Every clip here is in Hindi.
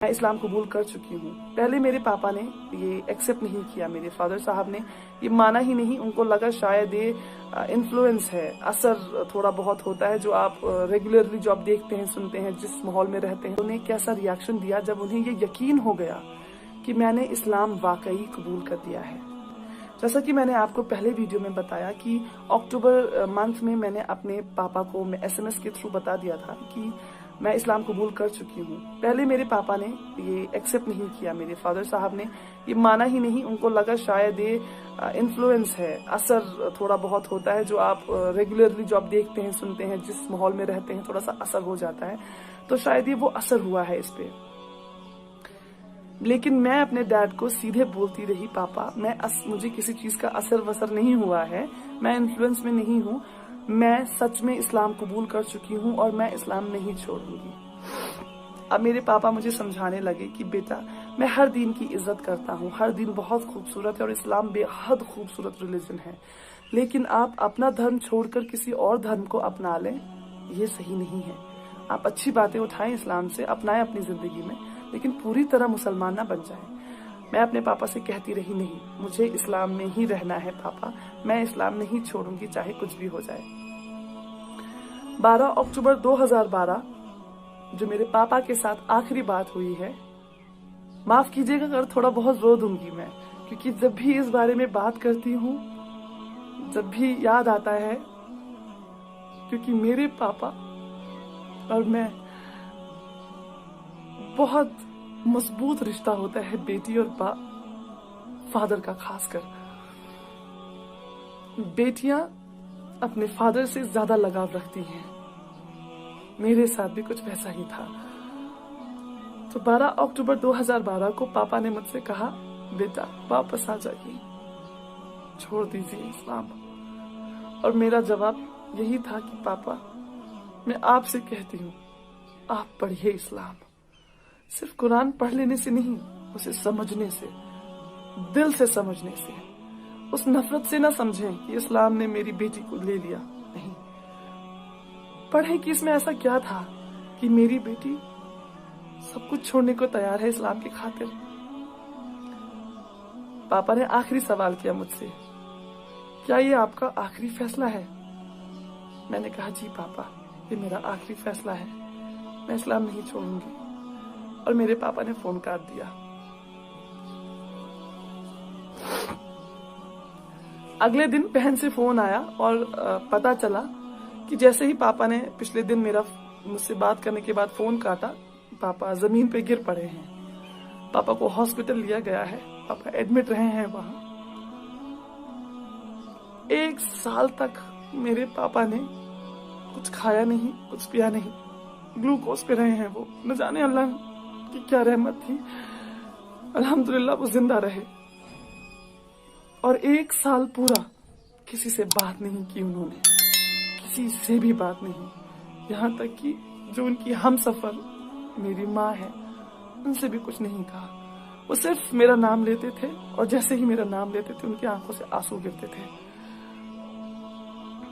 मैं इस्लाम कबूल कर चुकी हूँ। पहले मेरे पापा ने ये एक्सेप्ट नहीं किया, मेरे फादर साहब ने ये माना ही नहीं। उनको लगा शायद ये इन्फ्लुएंस है, असर थोड़ा बहुत होता है जो आप रेगुलरली जो आप देखते हैं, सुनते हैं, जिस माहौल में रहते हैं। उन्हें कैसा रिएक्शन दिया जब उन्हें ये यकीन हो गया कि मैंने इस्लाम वाकई कबूल कर दिया है। जैसा कि मैंने आपको पहले वीडियो में बताया कि अक्टूबर मंथ में मैंने अपने पापा को SMS के थ्रू बता दिया था कि मैं इस्लाम कबूल कर चुकी हूँ। पहले मेरे पापा ने ये एक्सेप्ट नहीं किया, मेरे फादर साहब ने ये माना ही नहीं। उनको लगा शायद ये इन्फ्लुएंस है, असर थोड़ा बहुत होता है जो आप रेगुलरली जो आप देखते हैं, सुनते हैं, जिस माहौल में रहते हैं, थोड़ा सा असर हो जाता है। तो शायद ये वो असर हुआ है इस पे। लेकिन मैं अपने डैड को सीधे बोलती रही, पापा मुझे किसी चीज का असर वसर नहीं हुआ है, मैं इन्फ्लुएंस में नहीं हूँ, मैं सच में इस्लाम कबूल कर चुकी हूँ और मैं इस्लाम नहीं छोड़ूंगी। अब मेरे पापा मुझे समझाने लगे कि बेटा, मैं हर दिन की इज्जत करता हूँ, हर दिन बहुत खूबसूरत है और इस्लाम बेहद खूबसूरत रिलीजन है, लेकिन आप अपना धर्म छोड़कर किसी और धर्म को अपना लें, ये सही नहीं है। आप अच्छी बातें उठाएं इस्लाम से, अपनाएं अपनी जिंदगी में, लेकिन पूरी तरह मुसलमान ना बन जाएं। मैं अपने पापा से कहती रही, नहीं, मुझे इस्लाम में ही रहना है पापा, मैं इस्लाम नहीं छोड़ूंगी चाहे कुछ भी हो जाए। 12 अक्टूबर 2012 जो मेरे पापा के साथ आखिरी बात हुई है, माफ कीजिएगा अगर थोड़ा बहुत रो दूंगी मैं, क्योंकि जब भी इस बारे में बात करती हूँ, जब भी याद आता है, क्योंकि मेरे पापा और मैं बहुत मजबूत रिश्ता होता है बेटी और फादर का। खासकर बेटियां अपने फादर से ज्यादा लगाव रखती हैं, मेरे साथ भी कुछ वैसा ही था। तो 12 अक्टूबर 2012 को पापा ने मुझसे कहा, बेटा वापस आ जाइए, छोड़ दीजिए इस्लाम। और मेरा जवाब यही था कि पापा, मैं आपसे कहती हूँ, आप पढ़िए इस्लाम। सिर्फ कुरान पढ़ लेने से नहीं, उसे समझने से, दिल से समझने से, उस नफरत से ना समझें कि इस्लाम ने मेरी बेटी को ले लिया। नहीं, पढ़ें कि इसमें ऐसा क्या था कि मेरी बेटी सब कुछ छोड़ने को तैयार है इस्लाम की खातिर। पापा ने आखिरी सवाल किया मुझसे, क्या ये आपका आखिरी फैसला है? मैंने कहा, जी पापा, ये मेरा आखिरी फैसला है, मैं इस्लाम नहीं छोड़ूंगी। और मेरे पापा ने फोन काट दिया। अगले दिन बहन से फोन आया और पता चला कि जैसे ही पापा ने पिछले दिन मुझसे बात करने के बाद फोन काटा, पापा जमीन पे गिर पड़े हैं। पापा को हॉस्पिटल लिया गया है, पापा एडमिट रहे हैं वहां। 1 साल तक मेरे पापा ने कुछ खाया नहीं, कुछ पिया नहीं, ग्लूकोज पे रहे हैं वो। न जाने अल्लाह की क्या रहमत थी, अल्हम्दुलिल्लाह वो जिंदा रहे। और 1 साल पूरा किसी से बात नहीं की उन्होंने, किसी से भी बात नहीं। यहाँ तक कि जो उनकी हमसफर मेरी माँ है, उनसे भी कुछ नहीं कहा। वो सिर्फ मेरा नाम लेते थे और जैसे ही मेरा नाम लेते थे उनकी आंखों से आंसू गिरते थे।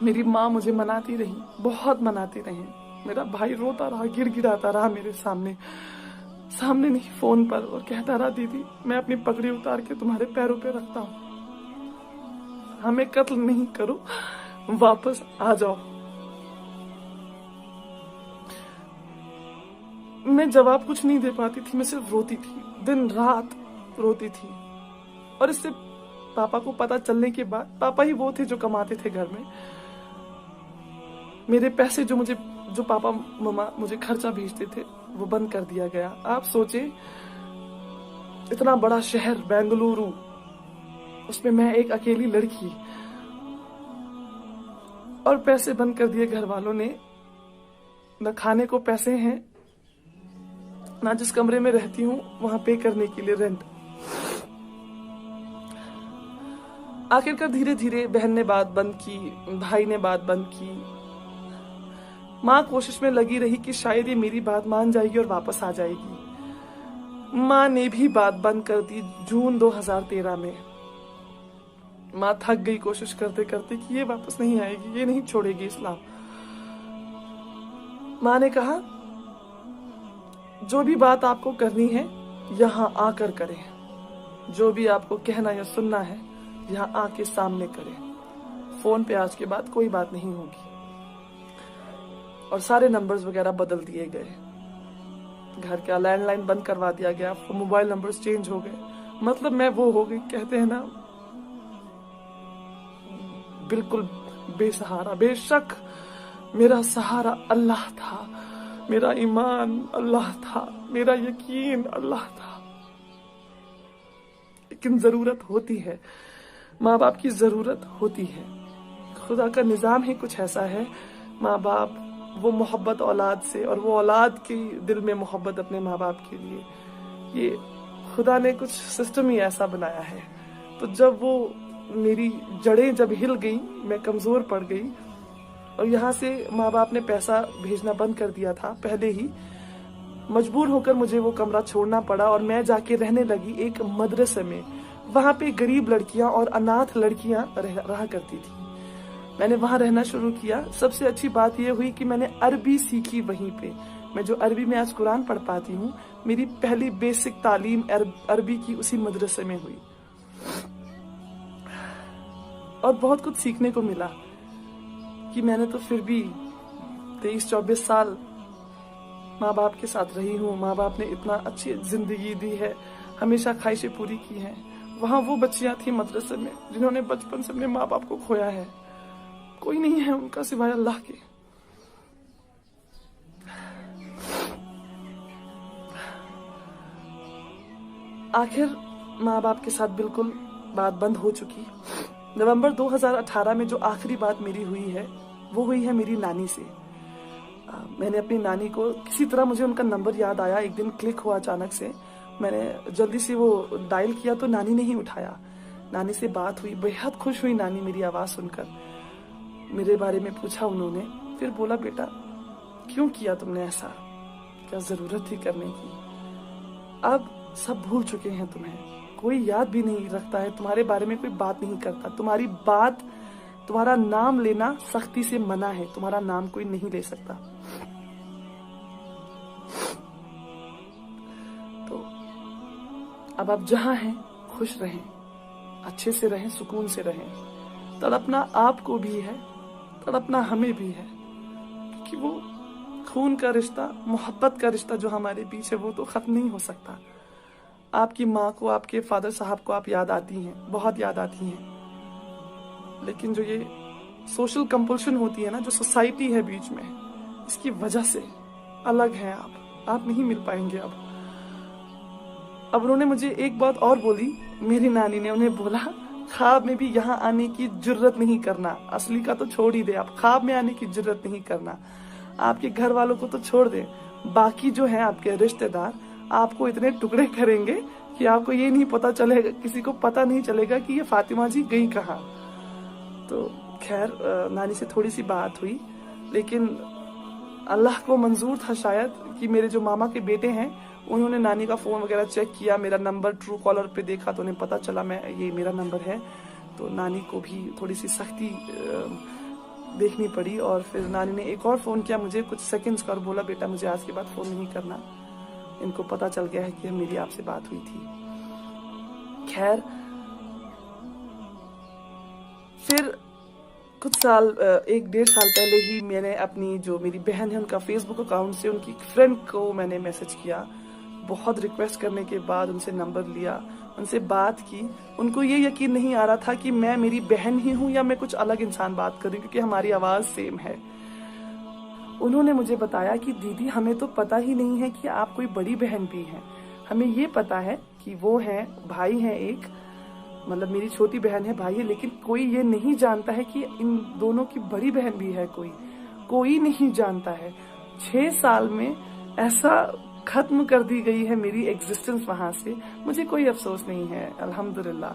मेरी माँ मुझे मनाती रही, बहुत मनाती रही। मेरा भाई रोता रहा, गिड़गिड़ाता रहा मेरे सामने नहीं, फोन पर, और कहता रहा, दीदी मैं अपनी पगड़ी उतार के तुम्हारे पैरों पे रखता हूँ, हमें कत्ल नहीं करो, वापस आ जाओ। मैं जवाब कुछ नहीं दे पाती थी, मैं सिर्फ रोती थी, दिन रात रोती थी। और इससे पापा को पता चलने के बाद, पापा ही वो थे जो कमाते थे घर में, मेरे पैसे जो पापा मम्मा मुझे खर्चा भेजते थे वो बंद कर दिया गया। आप सोचे, इतना बड़ा शहर बेंगलुरु, उसमें मैं एक अकेली लड़की, और पैसे बंद कर दिए घर वालों ने। न खाने को पैसे हैं, ना जिस कमरे में रहती हूँ वहां पे करने के लिए रेंट। आखिरकार धीरे धीरे बहन ने बात बंद की, भाई ने बात बंद की, माँ कोशिश में लगी रही कि शायद ये मेरी बात मान जाएगी और वापस आ जाएगी। माँ ने भी बात बंद कर दी जून 2013 में। माँ थक गई कोशिश करते करते कि ये वापस नहीं आएगी, ये नहीं छोड़ेगी इस्लाम। माँ ने कहा, जो भी बात आपको करनी है यहाँ आकर करें, जो भी आपको कहना या सुनना है यहाँ आके सामने करें। फोन पे आज के बाद कोई बात नहीं होगी। और सारे नंबर्स वगैरह बदल दिए गए, घर का लैंडलाइन बंद करवा दिया गया, मोबाइल नंबर्स चेंज हो गए। मतलब मैं वो हो गई, कहते हैं ना, बिल्कुल बेसहारा। बेशक मेरा सहारा अल्लाह था, मेरा ईमान अल्लाह था, मेरा यकीन अल्लाह था, लेकिन जरूरत होती है, माँ बाप की जरूरत होती है। खुदा का निजाम ही कुछ ऐसा है, माँ बाप वो मोहब्बत औलाद से, और वो औलाद के दिल में मोहब्बत अपने माँ बाप के लिए, ये खुदा ने कुछ सिस्टम ही ऐसा बनाया है। तो जब वो मेरी जड़ें जब हिल गई, मैं कमजोर पड़ गई, और यहाँ से माँ बाप ने पैसा भेजना बंद कर दिया था पहले ही, मजबूर होकर मुझे वो कमरा छोड़ना पड़ा और मैं जाके रहने लगी एक मदरसे में। वहाँ पे गरीब लड़कियां और अनाथ लड़कियां रहा करती थी। मैंने वहाँ रहना शुरू किया। सबसे अच्छी बात यह हुई कि मैंने अरबी सीखी वहीं पे। मैं जो अरबी में आज कुरान पढ़ पाती हूँ, मेरी पहली बेसिक तालीम अरबी की उसी मदरसे में हुई। और बहुत कुछ सीखने को मिला कि मैंने तो फिर भी 23-24 साल माँ बाप के साथ रही हूँ। माँ बाप ने इतना अच्छी जिंदगी दी है, हमेशा ख्वाहिशें पूरी की हैं। वहाँ वो बच्चियां थी मदरसे में जिन्होंने बचपन से अपने माँ बाप को खोया है। कोई नहीं है उनका सिवाय अल्लाह के। आखिर माँ बाप के साथ बिल्कुल बात बंद हो चुकी। नवंबर 2018 में जो आखिरी बात मेरी हुई है वो हुई है मेरी नानी से। मैंने अपनी नानी को किसी तरह, मुझे उनका नंबर याद आया, एक दिन क्लिक हुआ अचानक से। मैंने जल्दी से वो डायल किया तो नानी ने ही उठाया। नानी से बात हुई, बेहद खुश हुई नानी मेरी आवाज़ सुनकर। मेरे बारे में पूछा उन्होंने, फिर बोला, बेटा क्यों किया तुमने ऐसा, क्या ज़रूरत थी करने की? अब सब भूल चुके हैं तुम्हें, कोई याद भी नहीं रखता है, तुम्हारे बारे में कोई बात नहीं करता। तुम्हारी बात, तुम्हारा नाम लेना सख्ती से मना है, तुम्हारा नाम कोई नहीं ले सकता। तो अब आप जहां हैं खुश रहें, अच्छे से रहें, सुकून से रहें। तड़पना आपको भी है, तड़पना हमें भी है, क्योंकि वो खून का रिश्ता, मोहब्बत का रिश्ता जो हमारे बीच है वो तो खत्म नहीं हो सकता। आपकी माँ को, आपके फादर साहब को आप याद आती हैं, बहुत याद आती हैं, लेकिन जो ये सोशल कंपल्शन होती है ना, जो सोसाइटी है बीच में, इसकी वजह से अलग हैं आप नहीं मिल पाएंगे अब उन्होंने मुझे एक बात और बोली, मेरी नानी ने उन्हें बोला, ख्वाब में भी यहाँ आने की जुर्रत नहीं करना। असली का तो छोड़ ही दे, आप ख्वाब में आने की जुर्रत नहीं करना। आपके घर वालों को तो छोड़ दे, बाकी जो है आपके रिश्तेदार आपको इतने टुकड़े करेंगे कि आपको ये नहीं पता चलेगा, किसी को पता नहीं चलेगा कि ये फातिमा जी गई कहाँ। तो खैर नानी से थोड़ी सी बात हुई, लेकिन अल्लाह को मंजूर था शायद कि मेरे जो मामा के बेटे हैं उन्होंने नानी का फ़ोन वगैरह चेक किया, मेरा नंबर ट्रू कॉलर पे देखा तो उन्हें पता चला ये मेरा नंबर है। तो नानी को भी थोड़ी सी सख्ती देखनी पड़ी, और फिर नानी ने एक और फ़ोन किया मुझे कुछ सेकंड्स का और बोला, बेटा मुझे आज के बाद फ़ोन नहीं करना, इनको पता चल गया है कि मेरी आपसे बात हुई थी। खैर फिर कुछ साल, 1-1.5 साल पहले ही मैंने अपनी जो मेरी बहन है उनका फेसबुक अकाउंट से उनकी फ्रेंड को मैंने मैसेज किया। बहुत रिक्वेस्ट करने के बाद उनसे नंबर लिया, उनसे बात की। उनको ये यकीन नहीं आ रहा था कि मैं मेरी बहन ही हूँ या मैं कुछ अलग इंसान बात कर रही हूँ, क्योंकि हमारी आवाज़ सेम है। उन्होंने मुझे बताया कि दीदी हमें तो पता ही नहीं है कि आप कोई बड़ी बहन भी हैं। हमें ये पता है कि वो हैं, भाई हैं एक, मतलब मेरी छोटी बहन है, भाई है, लेकिन कोई ये नहीं जानता है कि इन दोनों की बड़ी बहन भी है। कोई नहीं जानता है। 6 साल में ऐसा खत्म कर दी गई है मेरी एग्जिस्टेंस वहां से। मुझे कोई अफसोस नहीं है, अल्हम्दुलिल्लाह।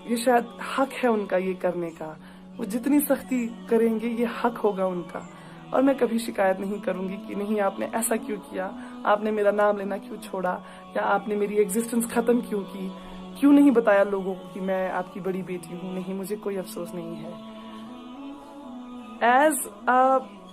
ये शायद हक है उनका ये करने का। वो जितनी सख्ती करेंगे ये हक होगा उनका, और मैं कभी शिकायत नहीं करूंगी कि नहीं आपने ऐसा क्यों किया, आपने मेरा नाम लेना क्यों छोड़ा, या आपने मेरी एग्जिस्टेंस खत्म क्यों की, क्यों नहीं बताया लोगों को कि मैं आपकी बड़ी बेटी हूँ। नहीं, मुझे कोई अफसोस नहीं है। एज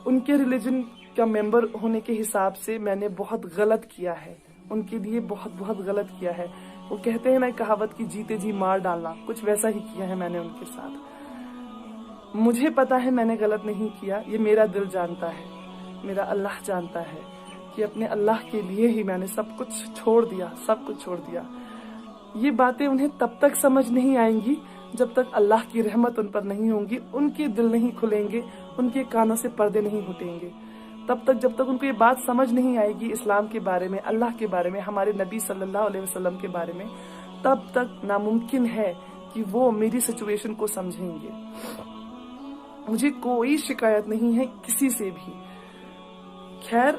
उनके रिलीजन का मेंबर होने के हिसाब से मैंने बहुत गलत किया है, उनके लिए बहुत बहुत गलत किया है। वो कहते हैं ना कहावत की जीते जी मार डालना, कुछ वैसा ही किया है मैंने उनके साथ। मुझे पता है मैंने गलत नहीं किया, ये मेरा दिल जानता है, मेरा अल्लाह जानता है कि अपने अल्लाह के लिए ही मैंने सब कुछ छोड़ दिया, सब कुछ छोड़ दिया। ये बातें उन्हें तब तक समझ नहीं आएंगी जब तक अल्लाह की रहमत उन पर नहीं होंगी, उनके दिल नहीं खुलेंगे, उनके कानों से पर्दे नहीं हटेंगे। तब तक जब तक उनको ये बात समझ नहीं आएगी इस्लाम के बारे में, अल्लाह के बारे में, हमारे नबी सल्लल्लाहु अलैहि वसल्लम के बारे में, तब तक नामुमकिन है कि वो मेरी सिचुएशन को समझेंगे। मुझे कोई शिकायत नहीं है किसी से भी। खैर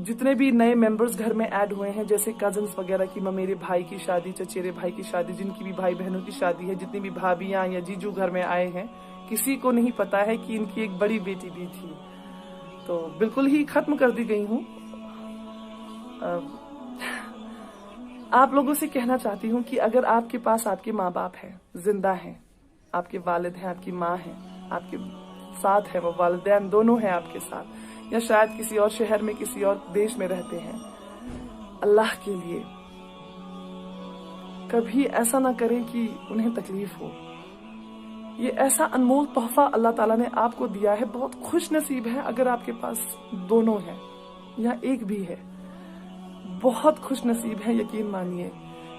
जितने भी नए मेंबर्स घर में ऐड हुए हैं, जैसे कजन्स वगैरह की, मेरे भाई की शादी, चचेरे भाई की शादी, जिनकी भी भाई बहनों की शादी है, जितनी भी भाभियां या जीजू घर में आए हैं, किसी को नहीं पता है कि इनकी एक बड़ी बेटी भी थी। तो बिल्कुल ही खत्म कर दी गई हूँ। आप लोगों से कहना चाहती हूँ कि अगर आपके पास आपके माँ बाप हैं, जिंदा हैं, आपके वालिद हैं, आपकी माँ है, आपके साथ है, वो वालिदैन दोनों हैं आपके साथ, या शायद किसी और शहर में, किसी और देश में रहते हैं, अल्लाह के लिए कभी ऐसा ना करें कि उन्हें तकलीफ हो। ये ऐसा अनमोल तोहफा अल्लाह ताला ने आपको दिया है। बहुत खुश नसीब है अगर आपके पास दोनों हैं या एक भी है, बहुत खुश नसीब है, यकीन मानिए।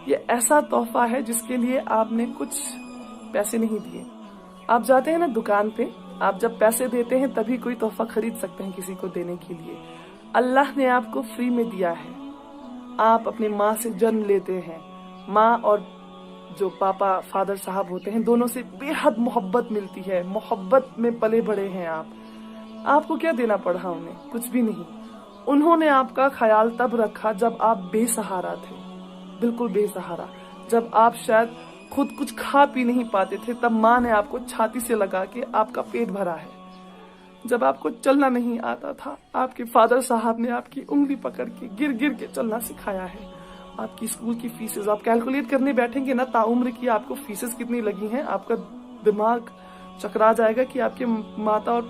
ये ऐसा तोहफा है जिसके लिए आपने कुछ पैसे नहीं दिए। आप जाते हैं ना दुकान पे, आप जब पैसे देते हैं तभी कोई तोहफा खरीद सकते हैं किसी को देने के लिए। अल्लाह ने आपको फ्री में दिया है। आप अपनी माँ से जन्म लेते हैं, माँ और जो पापा फादर साहब होते हैं, दोनों से बेहद मोहब्बत मिलती है, मोहब्बत में पले बड़े हैं आप। आपको क्या देना पड़ा उन्हें? कुछ भी नहीं। उन्होंने आपका ख्याल तब रखा जब आप बेसहारा थे, बिल्कुल बेसहारा। जब आप शायद खुद कुछ खा पी नहीं पाते थे, तब माँ ने आपको छाती से लगा के आपका पेट भरा है। जब आपको चलना नहीं आता था, आपके फादर साहब ने आपकी उंगली पकड़ के गिर गिर के चलना सिखाया है। आपकी स्कूल की फीसेस आप कैलकुलेट करने बैठेंगे ना, ताउम्र की आपको फीसेस कितनी लगी हैं, आपका दिमाग चकरा जाएगा कि आपके माँ और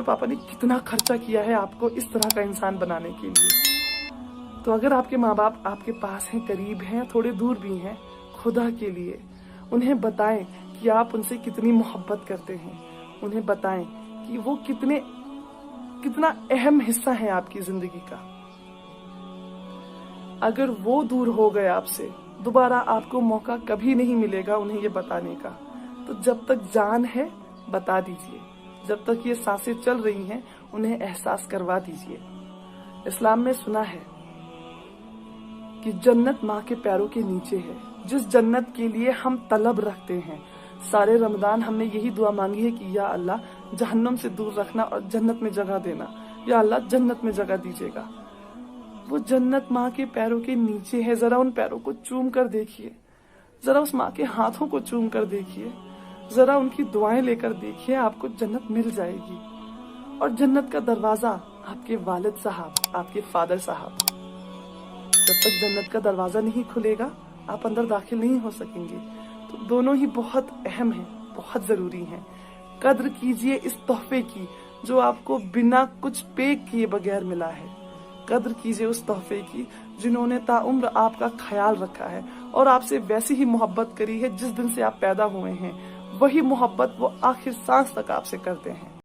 पापा ने कितना खर्चा किया है आपको इस तरह का इंसान बनाने के लिए। तो अगर आपके माँ बाप आपके पास हैं, करीब हैं, थोड़े दूर भी हैं, खुदा के लिए उन्हें बताएं कि आप उनसे कितनी मोहब्बत करते हैं। उन्हें बताएं कि वो कितना अहम हिस्सा है आपकी जिंदगी का। अगर वो दूर हो गए आपसे, दोबारा आपको मौका कभी नहीं मिलेगा उन्हें ये बताने का। तो जब तक जान है बता दीजिए, जब तक ये सांसें चल रही हैं उन्हें एहसास करवा दीजिए। इस्लाम में सुना है कि जन्नत माँ के पैरों के नीचे है, जिस जन्नत के लिए हम तलब रखते हैं। सारे रमजान हमने यही दुआ मांगी है कि या अल्लाह जहन्नम से दूर रखना और जन्नत में जगह देना, या अल्लाह जन्नत में जगह दीजिएगा। वो जन्नत माँ के पैरों के नीचे है। जरा उन पैरों को चूम कर देखिए, जरा उस माँ के हाथों को चूम कर देखिए, जरा उनकी दुआएं लेकर देखिए, आपको जन्नत मिल जाएगी। और जन्नत का दरवाजा आपके वालिद साहब, आपके फादर साहब। जब तक जन्नत का दरवाजा नहीं खुलेगा आप अंदर दाखिल नहीं हो सकेंगे। तो दोनों ही बहुत अहम हैं, बहुत जरूरी हैं। कद्र कीजिए इस तोहफे की जो आपको बिना कुछ पे किए बगैर मिला है। कद्र कीजिए उस तोहफे की जिन्होंने ताउम्र आपका ख्याल रखा है और आपसे वैसी ही मोहब्बत करी है जिस दिन से आप पैदा हुए हैं। वही मोहब्बत वो आखिर सांस तक आपसे करते हैं।